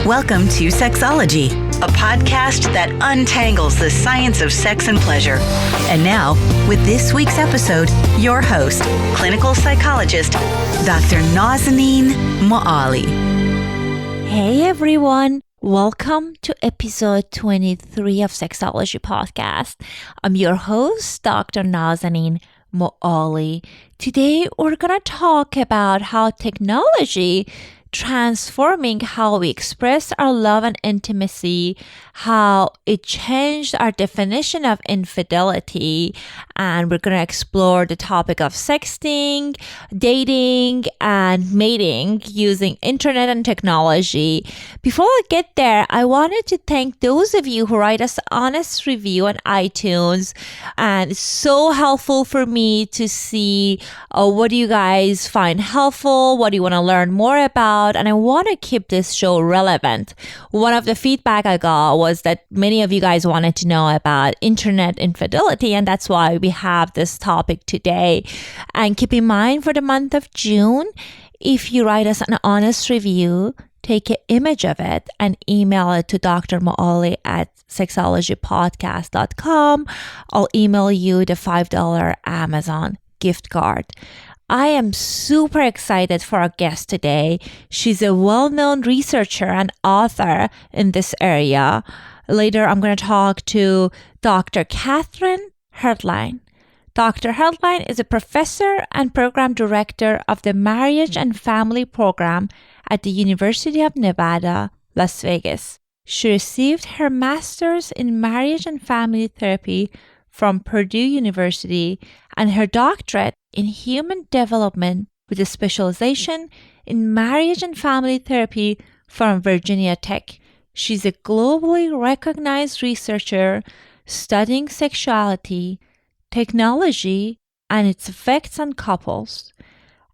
Welcome to Sexology, a podcast that untangles the science of sex and pleasure. And now, with this week's episode, your host, clinical psychologist, Dr. Nazanin Moali. Hey everyone, welcome to episode 23 of Sexology Podcast. I'm your host, Dr. Nazanin Moali. Today, we're going to talk about how technology transforming how we express our love and intimacy, how it changed our definition of infidelity, and we're going to explore the topic of sexting, dating, and mating using internet and technology. Before I get there, I wanted to thank those of you who write us honest review on iTunes, and it's so helpful for me to see what do you guys find helpful, what do you want to learn more about, and I want to keep this show relevant. One of the feedback I got was that many of you guys wanted to know about internet infidelity, and that's why we have this topic today. And keep in mind, for the month of June, if you write us an honest review, take an image of it and email it to Dr. Moali at sexologypodcast.com. I'll email you the $5 Amazon gift card. I am super excited for our guest today. She's a well-known researcher and author in this area. Later, I'm going to talk to Dr. Katherine Headline. Dr. Headline is a professor and program director of the Marriage and Family Program at the University of Nevada, Las Vegas. She received her master's in marriage and family therapy from Purdue University and her doctorate in human development with a specialization in marriage and family therapy from Virginia Tech. She's a globally recognized researcher studying sexuality, technology, and its effects on couples.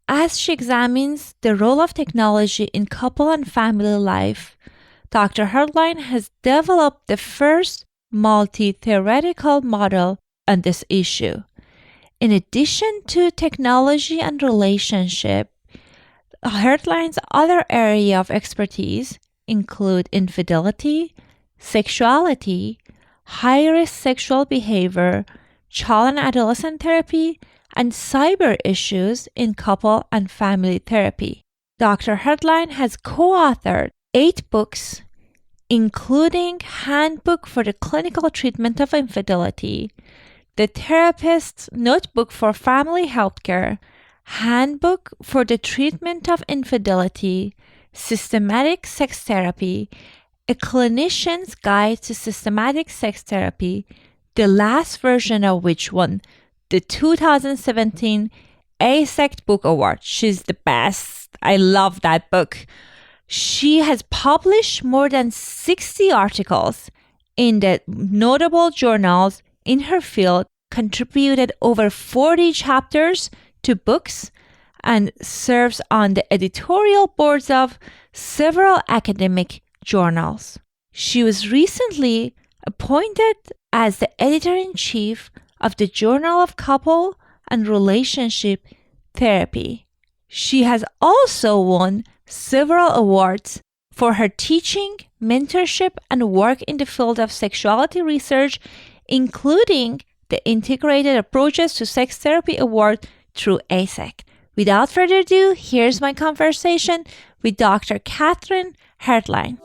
As she examines the role of technology in couple and family life, Dr. Hertlein has developed the first multi-theoretical model on this issue. In addition to technology and relationship, Hertlein's other area of expertise include infidelity, sexuality, high-risk sexual behavior, child and adolescent therapy, and cyber issues in couple and family therapy. Dr. Hertlein has co-authored 8 books, including Handbook for the Clinical Treatment of Infidelity, The Therapist's Notebook for Family Healthcare, Handbook for the Treatment of Infidelity, Systematic Sex Therapy, A Clinician's Guide to Systematic Sex Therapy, the last version of which won the 2017 AASECT Book Award. She's the best. I love that book. She has published more than 60 articles in the notable journals in her field, contributed over 40 chapters to books, and serves on the editorial boards of several academic journals. She was recently appointed as the editor-in-chief of the Journal of Couple and Relationship Therapy. She has also won several awards for her teaching, mentorship, and work in the field of sexuality research, including the Integrated Approaches to Sex Therapy Award through AASECT. Without further ado, here's my conversation with Dr. Katherine Headline.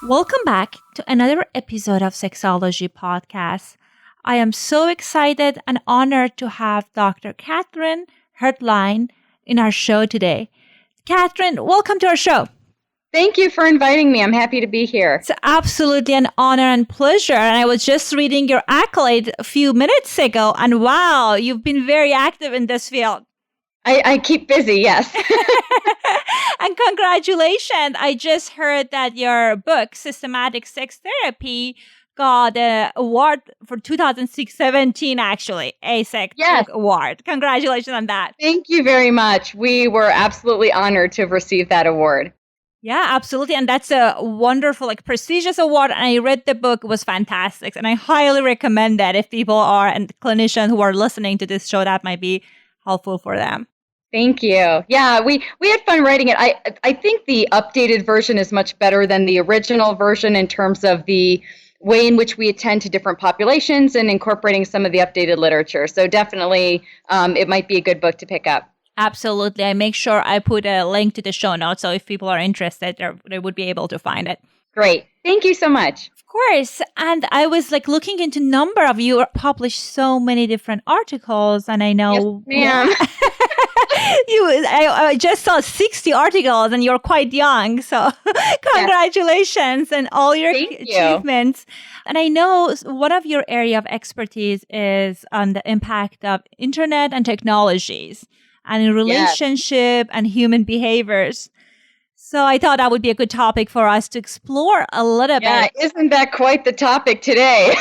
Welcome back to another episode of Sexology Podcast. I am so excited and honored to have Dr. Katherine Headline in our show today. Katherine, welcome to our show. Thank you for inviting me. I'm happy to be here. It's absolutely an honor and pleasure. And I was just reading your accolade a few minutes ago, and wow, you've been very active in this field. I keep busy, yes. And congratulations. I just heard that your book, Systematic Sex Therapy, got an award for 2017, actually, AASECT Book Award. Congratulations on that. Thank you very much. We were absolutely honored to have received that award. Yeah, absolutely. And that's a wonderful, prestigious award. And I read the book. It was fantastic. And I highly recommend that if people are, and clinicians who are listening to this show, that might be helpful for them. Thank you. Yeah, we had fun writing it. I think the updated version is much better than the original version in terms of the way in which we attend to different populations and incorporating some of the updated literature. So definitely, it might be a good book to pick up. Absolutely. I make sure I put a link to the show notes, so if people are interested, they would be able to find it. Great. Thank you so much. Of course. And I was looking into number of you published so many different articles, and I know yes, ma'am. I just saw 60 articles, and you're quite young. So congratulations and all your achievements. And I know one of your area of expertise is on the impact of internet and technologies and in relationship and human behaviors. So I thought that would be a good topic for us to explore a little bit. Yeah, isn't that quite the topic today?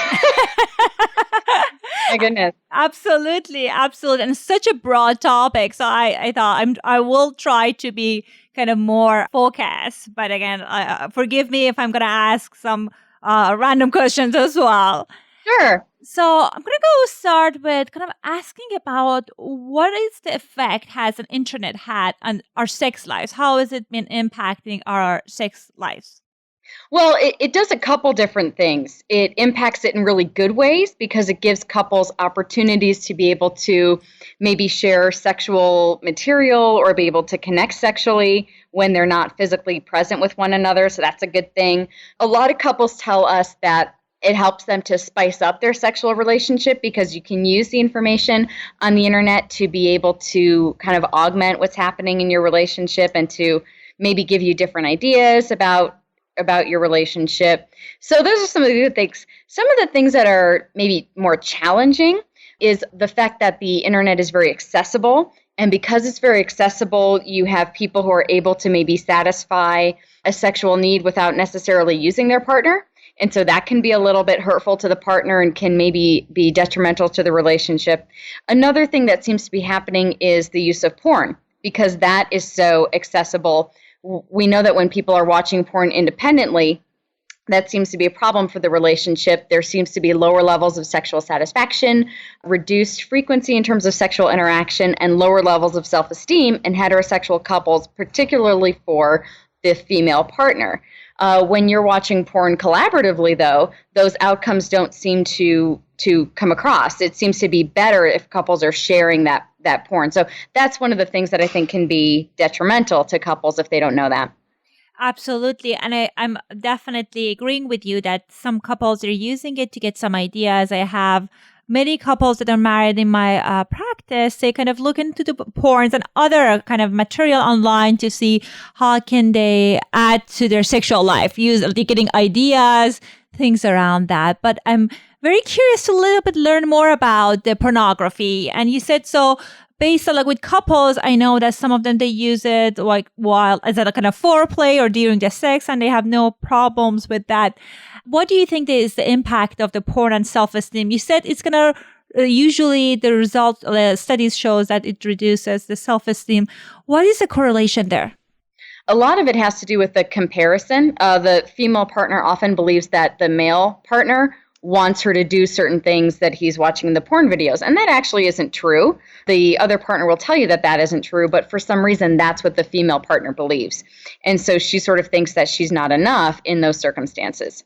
My goodness. Absolutely. And such a broad topic. So I thought I will try to be kind of more focused. But again, forgive me if I'm going to ask some random questions as well. Sure. So I'm going to go start with kind of asking about what is the effect has an internet had on our sex lives? How has it been impacting our sex lives? Well, it does a couple different things. It impacts it in really good ways because it gives couples opportunities to be able to maybe share sexual material or be able to connect sexually when they're not physically present with one another. So that's a good thing. A lot of couples tell us that it helps them to spice up their sexual relationship because you can use the information on the internet to be able to kind of augment what's happening in your relationship and to maybe give you different ideas about your relationship. So those are some of the good things. Some of the things that are maybe more challenging is the fact that the internet is very accessible. And because it's very accessible, you have people who are able to maybe satisfy a sexual need without necessarily using their partner. And so that can be a little bit hurtful to the partner and can maybe be detrimental to the relationship. Another thing that seems to be happening is the use of porn, because that is so accessible. We know that when people are watching porn independently, that seems to be a problem for the relationship. There seems to be lower levels of sexual satisfaction, reduced frequency in terms of sexual interaction, and lower levels of self-esteem in heterosexual couples, particularly for the female partner. When you're watching porn collaboratively, though, those outcomes don't seem to come across. It seems to be better if couples are sharing that porn. So that's one of the things that I think can be detrimental to couples if they don't know that. Absolutely. And I'm definitely agreeing with you that some couples are using it to get some ideas. I have many couples that are married in my practice. They kind of look into the porns and other kind of material online to see how can they add to their sexual life, getting ideas, things around that. But I'm very curious to a little bit learn more about the pornography. And you said so based on with couples, I know that some of them, they use it while as a kind of foreplay or during the sex, and they have no problems with that. What do you think is the impact of the porn on self-esteem? You said it's going to usually the results, studies shows that it reduces the self-esteem. What is the correlation there? A lot of it has to do with the comparison. The female partner often believes that the male partner wants her to do certain things that he's watching in the porn videos. And that actually isn't true. The other partner will tell you that that isn't true, but for some reason, that's what the female partner believes. And so she sort of thinks that she's not enough in those circumstances.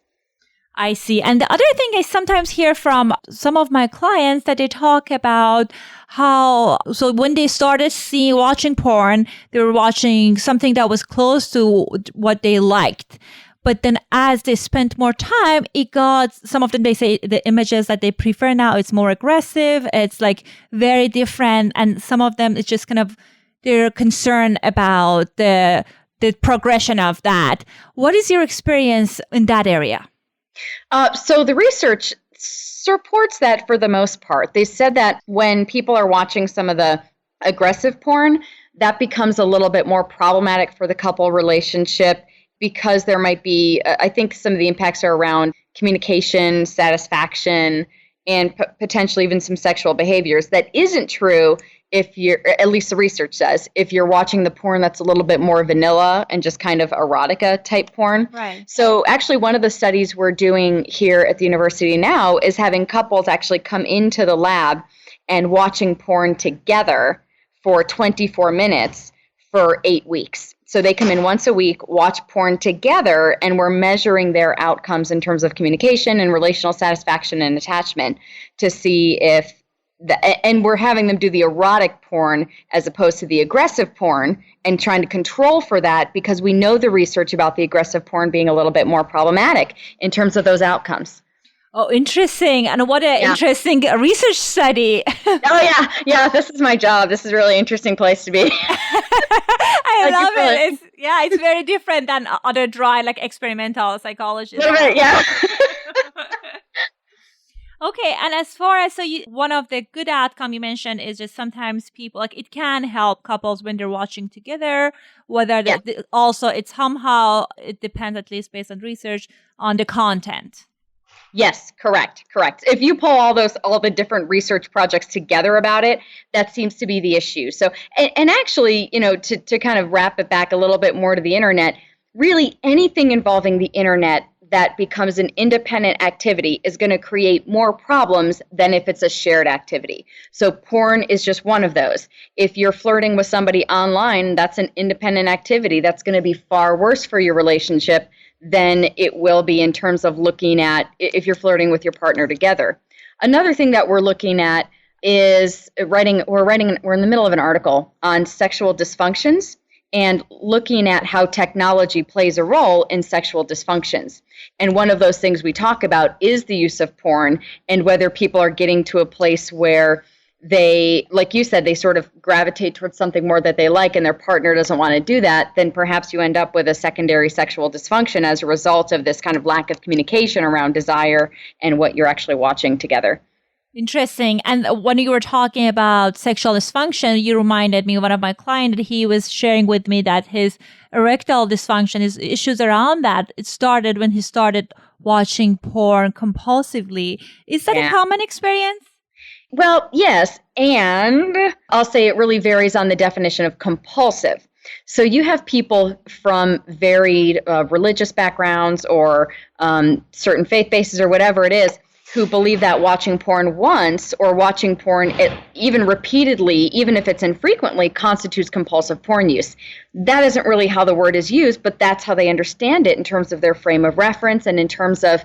I see. And the other thing I sometimes hear from some of my clients that they talk about how, so when they started watching porn, they were watching something that was close to what they liked. But then as they spent more time, some of them, they say the images that they prefer now, it's more aggressive. It's very different. And some of them, it's just kind of, they're concerned about the progression of that. What is your experience in that area? So the research supports that for the most part. They said that when people are watching some of the aggressive porn, that becomes a little bit more problematic for the couple relationship because there might be, I think some of the impacts are around communication, satisfaction, and potentially even some sexual behaviors. That isn't true if you're, at least the research says, if you're watching the porn that's a little bit more vanilla and just kind of erotica type porn. Right. So actually one of the studies we're doing here at the university now is having couples actually come into the lab and watching porn together for 24 minutes for 8 weeks. So they come in once a week, watch porn together, and we're measuring their outcomes in terms of communication and relational satisfaction and attachment to see if and we're having them do the erotic porn as opposed to the aggressive porn and trying to control for that, because we know the research about the aggressive porn being a little bit more problematic in terms of those outcomes. Oh, interesting. And what an interesting research study. Yeah, this is my job. This is a really interesting place to be. I love it. It's very different than other dry, like experimental psychology. Yeah. Okay, and as far as, one of the good outcome you mentioned is just sometimes people, like it can help couples when they're watching together, whether also it depends, at least based on research, on the content. Yes, correct. If you pull all the different research projects together about it, that seems to be the issue. So, and actually, to kind of wrap it back a little bit more to the internet, really anything involving the internet that becomes an independent activity is going to create more problems than if it's a shared activity. So porn is just one of those. If you're flirting with somebody online, that's an independent activity. That's going to be far worse for your relationship than it will be in terms of looking at if you're flirting with your partner together. Another thing that we're looking at is we're in the middle of an article on sexual dysfunctions and looking at how technology plays a role in sexual dysfunctions. And one of those things we talk about is the use of porn and whether people are getting to a place where they, like you said, they sort of gravitate towards something more that they like and their partner doesn't want to do that, then perhaps you end up with a secondary sexual dysfunction as a result of this kind of lack of communication around desire and what you're actually watching together. Interesting. And when you were talking about sexual dysfunction, you reminded me of one of my clients. He was sharing with me that his erectile dysfunction, his issues around that, it started when he started watching porn compulsively. Is that a common experience? Well, yes. And I'll say it really varies on the definition of compulsive. So you have people from varied religious backgrounds or certain faith bases or whatever it is, who believe that watching porn once or watching porn even repeatedly, even if it's infrequently, constitutes compulsive porn use. That isn't really how the word is used, but that's how they understand it in terms of their frame of reference and in terms of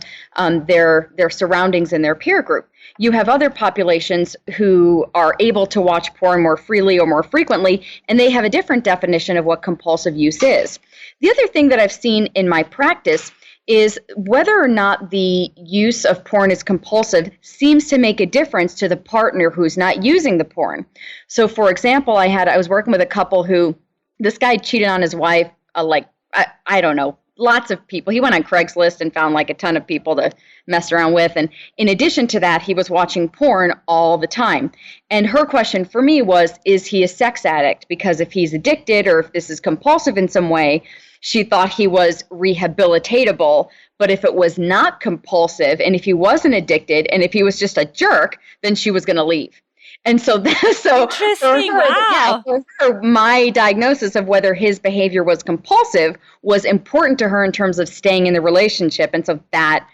their surroundings and their peer group. You have other populations who are able to watch porn more freely or more frequently, and they have a different definition of what compulsive use is. The other thing that I've seen in my practice is whether or not the use of porn is compulsive seems to make a difference to the partner who's not using the porn. So, for example, I was working with a couple who, this guy cheated on his wife, I don't know, lots of people. He went on Craigslist and found like a ton of people to mess around with. And in addition to that, he was watching porn all the time. And her question for me was, is he a sex addict? Because if he's addicted or if this is compulsive in some way, she thought he was rehabilitatable. But if it was not compulsive and if he wasn't addicted and if he was just a jerk, then she was going to leave. And so interesting. Wow. For her, my diagnosis of whether his behavior was compulsive was important to her in terms of staying in the relationship. And so that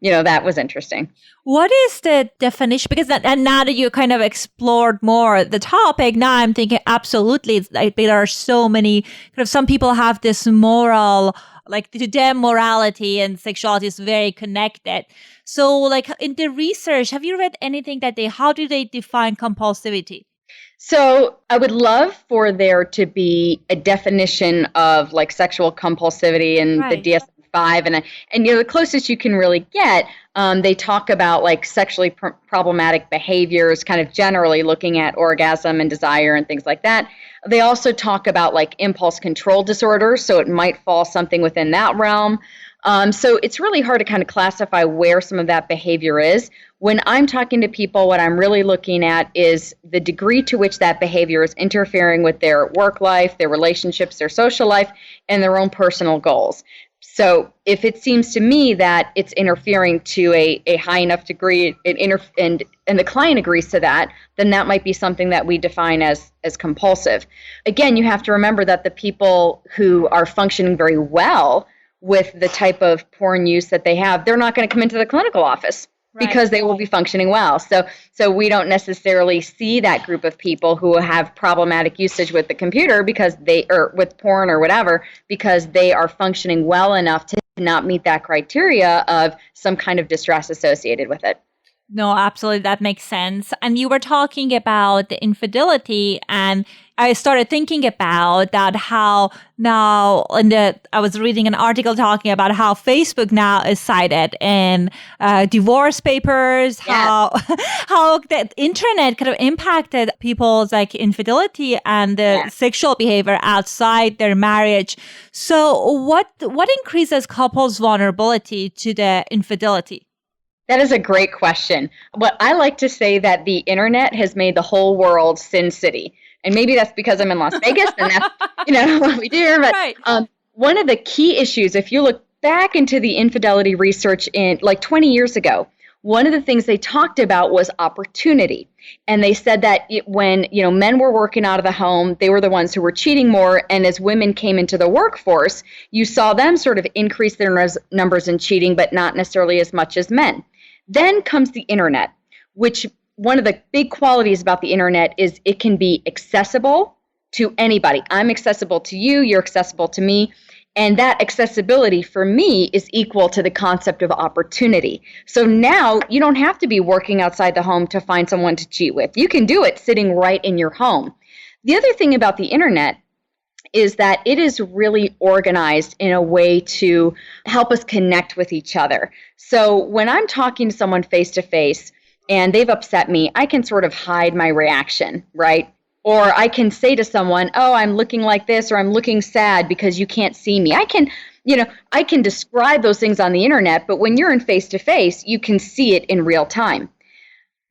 was interesting. What is the definition? Because and now that you kind of explored more the topic, now I'm thinking absolutely, it's like there are so many, kind of some people have this moral, like to them morality and sexuality is very connected. So like in the research, have you read anything how do they define compulsivity? So I would love for there to be a definition of like sexual compulsivity and the DSM-5 and the closest you can really get, they talk about like sexually problematic behaviors, kind of generally looking at orgasm and desire and things like that. They also talk about like impulse control disorders, so it might fall something within that realm. So it's really hard to kind of classify where some of that behavior is. When I'm talking to people, what I'm really looking at is the degree to which that behavior is interfering with their work life, their relationships, their social life, and their own personal goals. So if it seems to me that it's interfering to a high enough degree and the client agrees to that, then that might be something that we define as compulsive. Again, you have to remember that the people who are functioning very well with the type of porn use that they have, they're not going to come into the clinical office. because they will be functioning well. So we don't necessarily see that group of people who have problematic usage with the computer or with porn or whatever, because they are functioning well enough to not meet that criteria of some kind of distress associated with it. No, absolutely. That makes sense. And you were talking about the infidelity, and I started thinking about that, how now I was reading an article talking about how Facebook now is cited in divorce papers, how the internet kind of impacted people's like infidelity and the sexual behavior outside their marriage. So what increases couples' vulnerability to the infidelity? That is a great question. What I like to say that the internet has made the whole world Sin City. And maybe that's because I'm in Las Vegas and that's, what we do. But right. One of the key issues, if you look back into the infidelity research in like 20 years ago, one of the things they talked about was opportunity. And they said that when, men were working out of the home, they were the ones who were cheating more. And as women came into the workforce, you saw them sort of increase their numbers in cheating, but not necessarily as much as men. Then comes the internet, which one of the big qualities about the internet is it can be accessible to anybody. I'm accessible to you, you're accessible to me. And that accessibility for me is equal to the concept of opportunity. So now you don't have to be working outside the home to find someone to cheat with. You can do it sitting right in your home. The other thing about the internet is that it is really organized in a way to help us connect with each other. So when I'm talking to someone face to face and they've upset me, I can sort of hide my reaction, right? Or I can say to someone, oh, I'm looking like this, or I'm looking sad because you can't see me. I can describe those things on the internet, but when you're in face to face, you can see it in real time.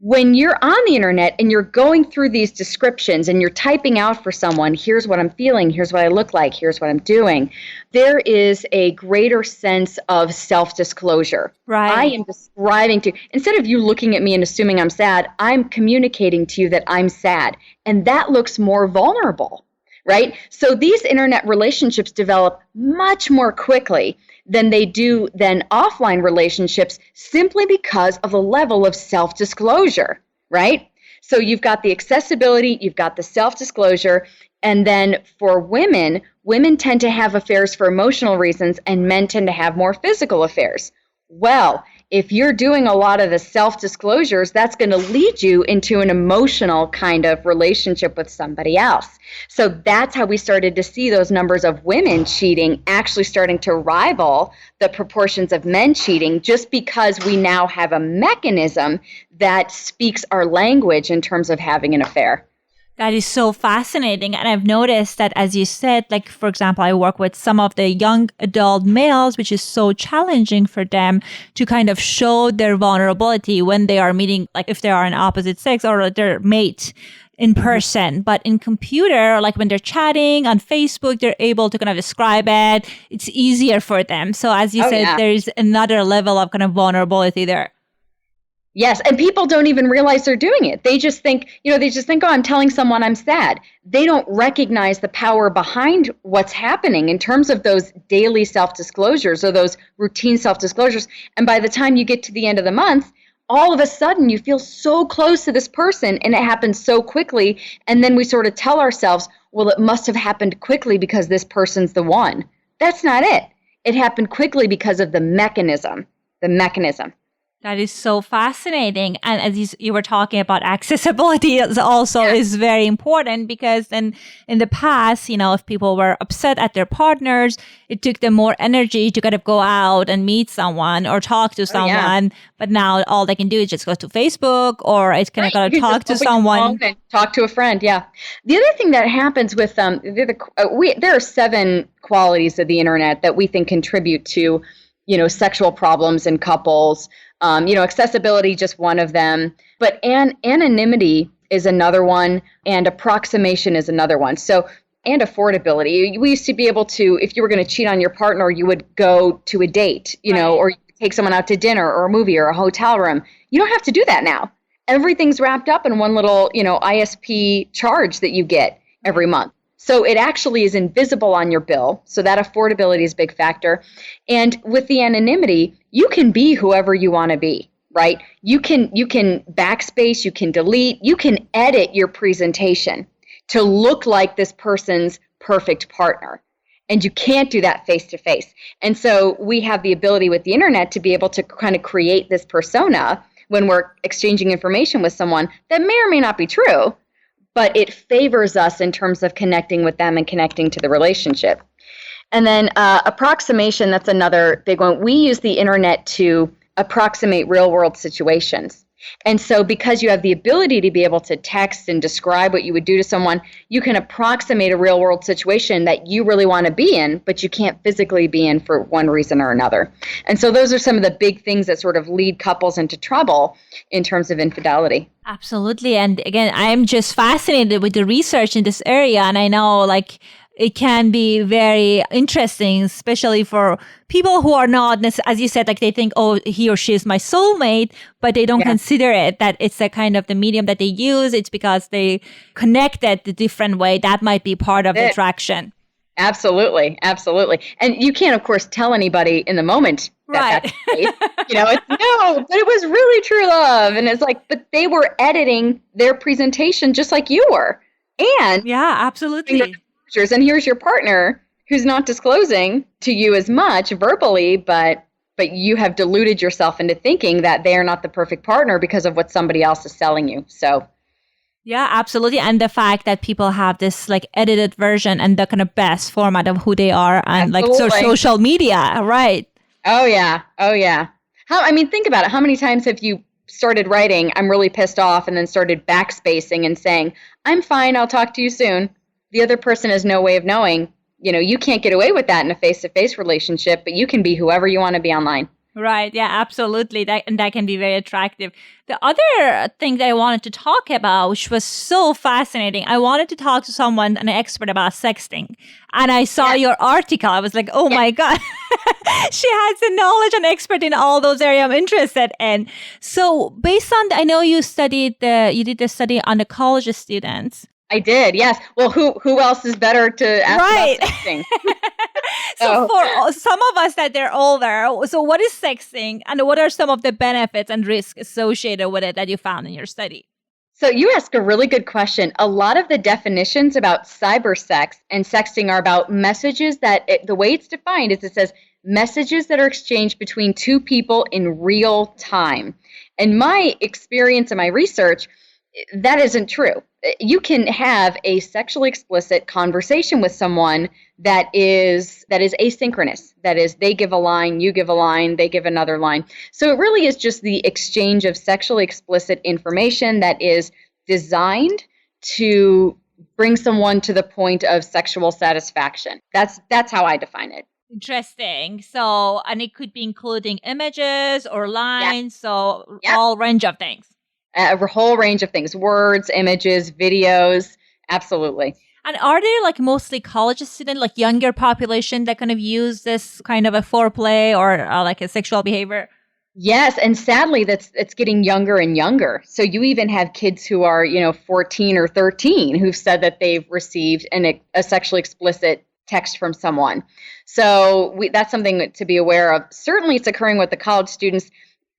When you're on the internet and you're going through these descriptions and you're typing out for someone, here's what I'm feeling, here's what I look like, here's what I'm doing, there is a greater sense of self-disclosure. Right. I am describing to, instead of you looking at me and assuming I'm sad, I'm communicating to you that I'm sad. And that looks more vulnerable, right? So these internet relationships develop much more quickly than offline relationships, simply because of the level of self-disclosure, right? So you've got the accessibility, you've got the self-disclosure, and then for women tend to have affairs for emotional reasons, and men tend to have more physical affairs. Well, if you're doing a lot of the self-disclosures, that's going to lead you into an emotional kind of relationship with somebody else. So that's how we started to see those numbers of women cheating actually starting to rival the proportions of men cheating, just because we now have a mechanism that speaks our language in terms of having an affair. That is so fascinating. And I've noticed that, as you said, like, for example, I work with some of the young adult males, which is so challenging for them to kind of show their vulnerability when they are meeting, like if they are an opposite sex or their mate in person. But in computer, like when they're chatting on Facebook, they're able to kind of describe it. It's easier for them. So as you said, there's another level of kind of vulnerability there. Yes, and people don't even realize they're doing it. They just think, oh, I'm telling someone I'm sad. They don't recognize the power behind what's happening in terms of those daily self-disclosures or those routine self-disclosures. And by the time you get to the end of the month, all of a sudden you feel so close to this person and it happens so quickly. And then we sort of tell ourselves, well, it must have happened quickly because this person's the one. That's not it. It happened quickly because of the mechanism. That is so fascinating. And as you were talking about, accessibility is very important, because in the past, if people were upset at their partners, it took them more energy to kind of go out and meet someone or talk to someone. But now all they can do is just go to Facebook, or it's kind of go to talk to someone. And talk to a friend, yeah. The other thing that happens with there are 7 qualities of the internet that we think contribute to, sexual problems in couples. Accessibility, just one of them, but anonymity is another one, and approximation is another one. So, and affordability. We used to be able to, if you were going to cheat on your partner, you would go to a date, or you take someone out to dinner or a movie or a hotel room. You don't have to do that now. Everything's wrapped up in one little, ISP charge that you get every month. So it actually is invisible on your bill. So that affordability is a big factor. And with the anonymity, you can be whoever you want to be, right? You can backspace, you can delete, you can edit your presentation to look like this person's perfect partner. And you can't do that face to face. And so we have the ability with the internet to be able to kind of create this persona when we're exchanging information with someone that may or may not be true, but it favors us in terms of connecting with them and connecting to the relationship. And then approximation, that's another big one. We use the internet to approximate real world situations. And so because you have the ability to be able to text and describe what you would do to someone, you can approximate a real world situation that you really want to be in, but you can't physically be in for one reason or another. And so those are some of the big things that sort of lead couples into trouble in terms of infidelity. Absolutely. And again, I'm just fascinated with the research in this area. And I know like it can be very interesting, especially for people who are not, as you said, like they think, oh, he or she is my soulmate, but they don't consider it that it's a kind of the medium that they use. It's because they connected the different way. That might be part of the attraction. Absolutely. Absolutely. And you can't, of course, tell anybody in the moment that that's the case. It's no, but it was really true love. And it's like, but they were editing their presentation just like you were. And yeah, absolutely. And here's your partner who's not disclosing to you as much verbally, but you have deluded yourself into thinking that they are not the perfect partner because of what somebody else is selling you. So yeah, absolutely. And the fact that people have this like edited version and the kind of best format of who they are and like social media, right? Oh yeah. Think about it. How many times have you started writing, I'm really pissed off, and then started backspacing and saying, I'm fine, I'll talk to you soon. The other person has no way of knowing. You can't get away with that in a face-to-face relationship, but you can be whoever you want to be online. Right. Yeah, absolutely. That can be very attractive. The other thing that I wanted to talk about, which was so fascinating, I wanted to talk to someone, an expert about sexting. And I saw your article. I was like, oh my God, she has the knowledge and expert in all those areas I'm interested in. So based on, I know you did the study on the college students. I did, yes. Well, who else is better to ask about sexting? So for some of us that they're older, so what is sexting and what are some of the benefits and risks associated with it that you found in your study? So you ask a really good question. A lot of the definitions about cybersex and sexting are about messages that, the way it's defined is it says messages that are exchanged between two people in real time. And my experience and my research, that isn't true. You can have a sexually explicit conversation with someone that is asynchronous. That is, they give a line, you give a line, they give another line. So it really is just the exchange of sexually explicit information that is designed to bring someone to the point of sexual satisfaction. That's how I define it. Interesting. So, and it could be including images or lines, so all range of things. A whole range of things, words, images, videos, absolutely. And are there like mostly college students, like younger population that kind of use this kind of a foreplay or like a sexual behavior? Yes, and sadly it's getting younger and younger. So you even have kids who are, 14 or 13 who've said that they've received a sexually explicit text from someone. So that's something to be aware of. Certainly it's occurring with the college students.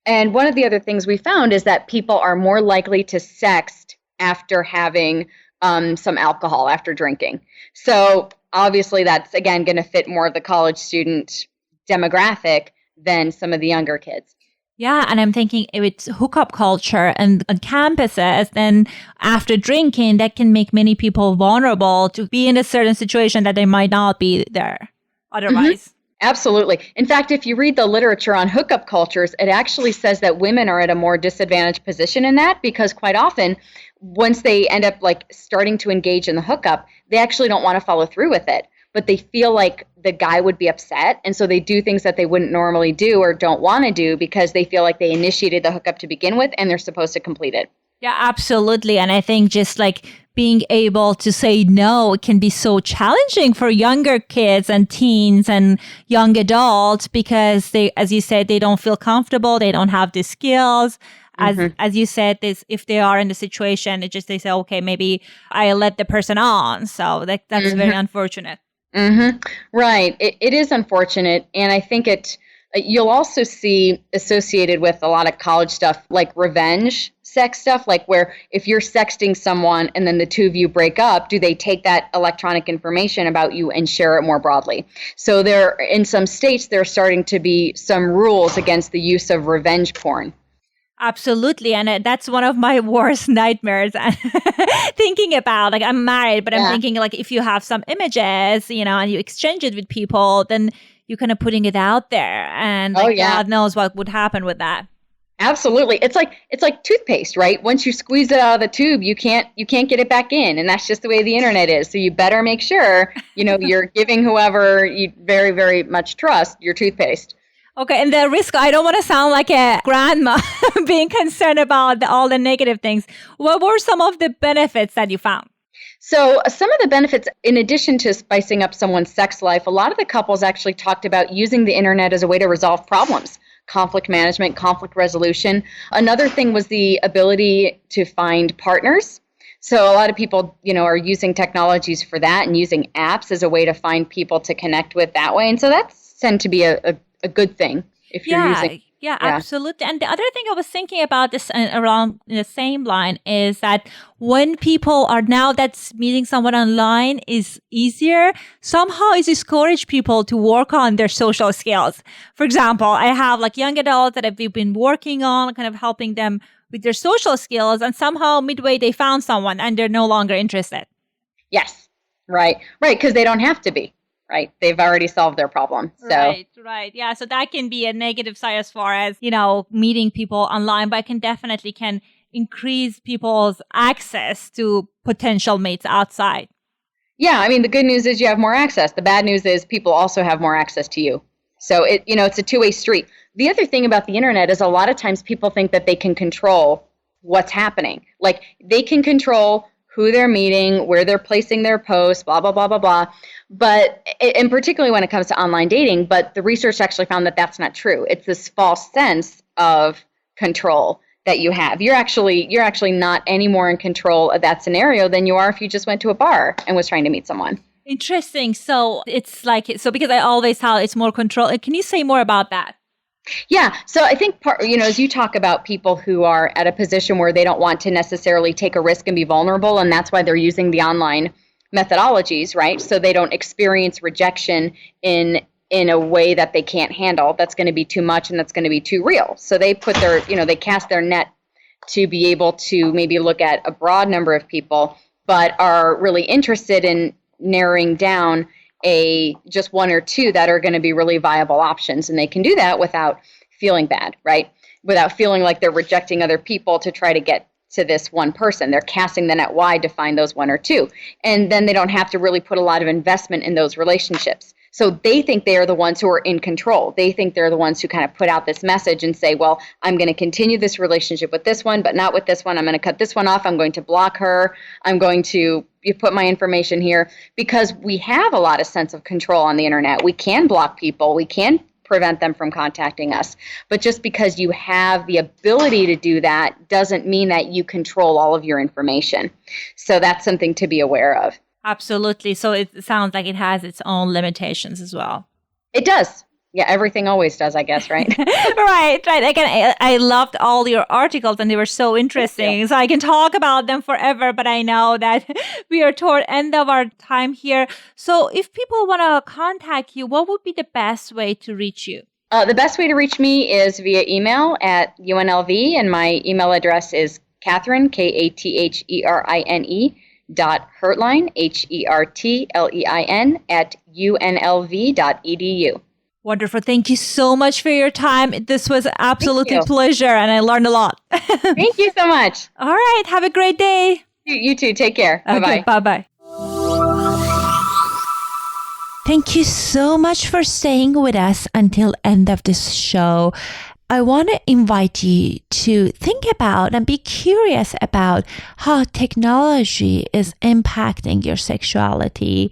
And one of the other things we found is that people are more likely to sext after having some alcohol, after drinking. So obviously that's, again, going to fit more of the college student demographic than some of the younger kids. Yeah, and I'm thinking if it's hookup culture and on campuses, then after drinking, that can make many people vulnerable to be in a certain situation that they might not be there otherwise. Mm-hmm. Absolutely. In fact, if you read the literature on hookup cultures, it actually says that women are at a more disadvantaged position in that because quite often, once they end up like starting to engage in the hookup, they actually don't want to follow through with it. But they feel like the guy would be upset. And so they do things that they wouldn't normally do or don't want to do because they feel like they initiated the hookup to begin with and they're supposed to complete it. Yeah, absolutely. And I think just like being able to say no can be so challenging for younger kids and teens and young adults because they, as you said, they don't feel comfortable. They don't have the skills. As you said, if they are in the situation, they say, okay, maybe I let the person on. So that's very unfortunate. Right. It is unfortunate. And I think You'll also see associated with a lot of college stuff like revenge sex stuff, like where if you're sexting someone and then the two of you break up, do they take that electronic information about you and share it more broadly? So in some states, there are starting to be some rules against the use of revenge porn. Absolutely. And that's one of my worst nightmares. Thinking about, like, I'm married, but I'm thinking, like, if you have some images, and you exchange it with people, then you're kind of putting it out there. And God knows what would happen with that. Absolutely. It's like toothpaste, right? Once you squeeze it out of the tube, you can't get it back in. And that's just the way the internet is. So you better make sure, you're giving whoever you very, very much trust your toothpaste. Okay. And the risk, I don't want to sound like a grandma being concerned about all the negative things. What were some of the benefits that you found? So some of the benefits, in addition to spicing up someone's sex life, a lot of the couples actually talked about using the internet as a way to resolve problems. Conflict management, conflict resolution. Another thing was the ability to find partners. So a lot of people, are using technologies for that and using apps as a way to find people to connect with that way. And so that's tend to be a good thing if you're using. Yeah, absolutely. And the other thing I was thinking about this around the same line is that when people are now that's meeting someone online is easier, somehow it discourages people to work on their social skills. For example, I have like young adults that we've been working on, kind of helping them with their social skills, and somehow midway they found someone and they're no longer interested. Yes, right, because they don't have to be. Right. They've already solved their problem. So. Right. Yeah. So that can be a negative side as far as, meeting people online, but it definitely can increase people's access to potential mates outside. Yeah. I mean, the good news is you have more access. The bad news is people also have more access to you. So it's a two-way street. The other thing about the internet is a lot of times people think that they can control what's happening. Like they can control who they're meeting, where they're placing their posts, blah, blah, blah, blah, blah. But, and particularly when it comes to online dating, but the research actually found that that's not true. It's this false sense of control that you have. You're actually not any more in control of that scenario than you are if you just went to a bar and was trying to meet someone. Interesting. So it's because I always thought it's more control. Can you say more about that? Yeah. So I think, as you talk about people who are at a position where they don't want to necessarily take a risk and be vulnerable, and that's why they're using the online methodologies, right? So they don't experience rejection in a way that they can't handle. That's going to be too much and that's going to be too real. So they put they cast their net to be able to maybe look at a broad number of people, but are really interested in narrowing down just one or two that are going to be really viable options. And they can do that without feeling bad, right? Without feeling like they're rejecting other people to try to get to this one person. They're casting the net wide to find those one or two. And then they don't have to really put a lot of investment in those relationships. So they think they are the ones who are in control. They think they're the ones who kind of put out this message and say, well, I'm going to continue this relationship with this one, but not with this one. I'm going to cut this one off. I'm going to block her. I'm going to put my information here, because we have a lot of sense of control on the internet. We can block people. We can prevent them from contacting us. But just because you have the ability to do that doesn't mean that you control all of your information. So that's something to be aware of. Absolutely. So it sounds like it has its own limitations as well. It does. Yeah, everything always does, I guess, right? Right. Again, I loved all your articles and they were so interesting. So I can talk about them forever, but I know that we are toward end of our time here. So if people want to contact you, what would be the best way to reach you? The best way to reach me is via email at UNLV, and my email address is Katherine, Katherine, .Hertlein, Hertlein, at unlv.edu. Wonderful. Thank you so much for your time. This was absolutely a pleasure, and I learned a lot. Thank you so much. All right. Have a great day. You too. Take care. Okay, Bye-bye. Bye-bye. Thank you so much for staying with us until end of this show. I want to invite you to think about and be curious about how technology is impacting your sexuality,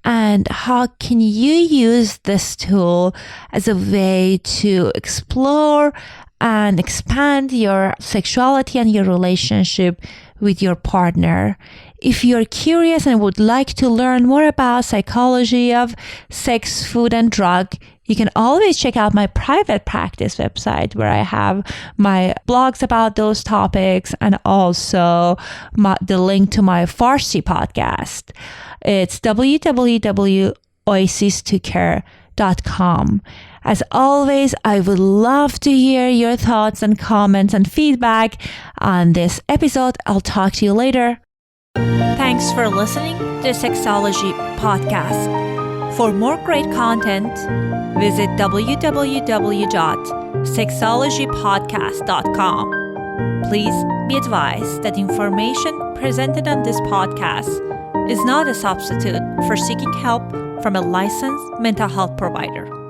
and how can you use this tool as a way to explore and expand your sexuality and your relationship with your partner. If you're curious and would like to learn more about psychology of sex, food, and drug, You can always check out my private practice website where I have my blogs about those topics and also the link to my Farsi podcast. It's www.oasistocare.com. As always, I would love to hear your thoughts and comments and feedback on this episode. I'll talk to you later. Thanks for listening to the Sexology Podcast. For more great content, visit www.sexologypodcast.com. Please be advised that information presented on this podcast is not a substitute for seeking help from a licensed mental health provider.